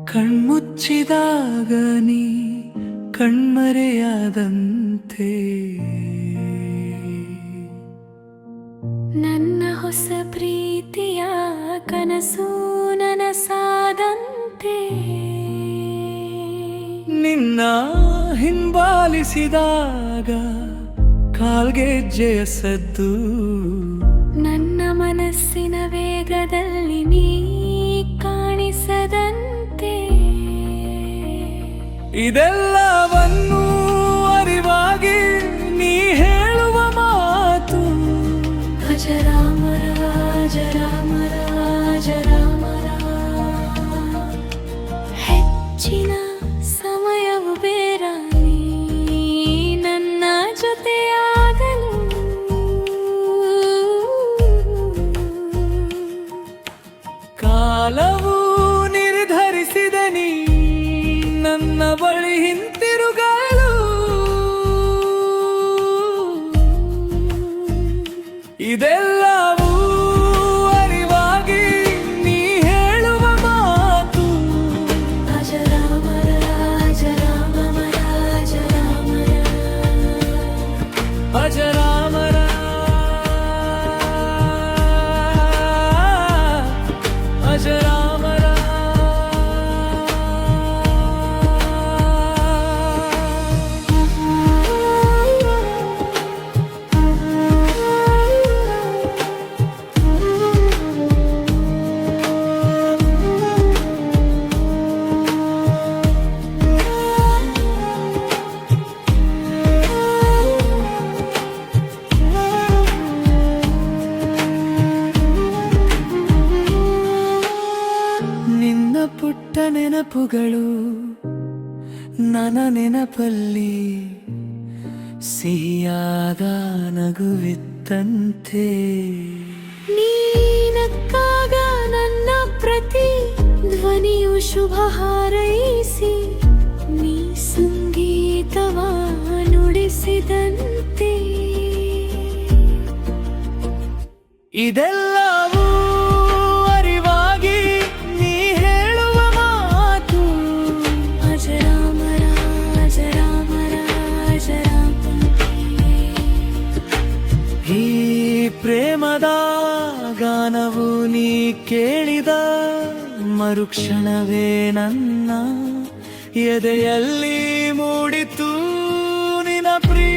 ಕಣ್ಮುಚ್ಚಿದಾಗ ನೀ ಕಣ್ಮರೆಯಾದಂತೆ ನನ್ನ ಹೊಸ ಪ್ರೀತಿಯ ಕನಸು ನನಸಾದಂತೆ ನಿನ್ನ ಹಿಂಬಾಲಿಸಿದಾಗ ಕಾಲ್ಗೆಜ್ಜೆಯ ಸದ್ದು ನನ್ನ ಮನಸ್ಸಿನ ವೇಗದಲ್ಲಿ ನೀ ಕಾಣಿಸದಂತೆ ಇದೆಲ್ಲವನ್ನೂ ಅರಿವಾಗಿ ನೀ ಹೇಳುವ ಮಾತು ಅಜರಾಮರ ಅಜರಾಮರ ಅಜರಾಮರ ಹೆಚ್ಚಿನ ಸಮಯವು ಬೇಡ ನೀ ನನ್ನ ಜೊತೆಯಾಗಲು ಕಾಲವು ನಿರ್ಧರಿಸಿದ ನೀ ನನ್ನ ಬಳಿ ಹಿಂತಿರುಗಲು ಇದೆಲ್ಲವೂ ಅರಿವಾಗಿ ನೀ ಹೇಳುವ ಮಾತು ಅಜರಾಮರ ಅಜರಾಮರ ಅಜರಾಮರ ಅಜರಾಮರ ಅಜರಾಮರ ನಿನ್ನ ಪುಟ್ಟ ನೆನಪುಗಳು ನನ್ನ ನೆನಪಲ್ಲಿ ಸಿಹಿಯಾದ ನಗುವಿತ್ತಂತೆ ನೀನಕ್ಕಾಗ ನನ್ನ ಪ್ರತಿ ಧ್ವನಿಯು ಶುಭ ಹಾರೈಸಿ ನೀ ಸಂಗೀತವ ನುಡಿಸಿದಂತೆ ಇದೆಲ್ಲವೂ ಅರಿವಾಗಿ ನೀ ಹೇಳುವ ಮಾತು ಅಜರಾಮರ ಅಜರಾಮರ ಅಜರಾಮರ ಈ ಪ್ರೇಮದ ಗಾನವು ನೀ ಕೇಳಿದ ಮರುಕ್ಷಣವೇ ನನ್ನ ಎದೆಯಲ್ಲಿ ಮೂಡಿತು ನಿನ್ನ ಪ್ರಿಯ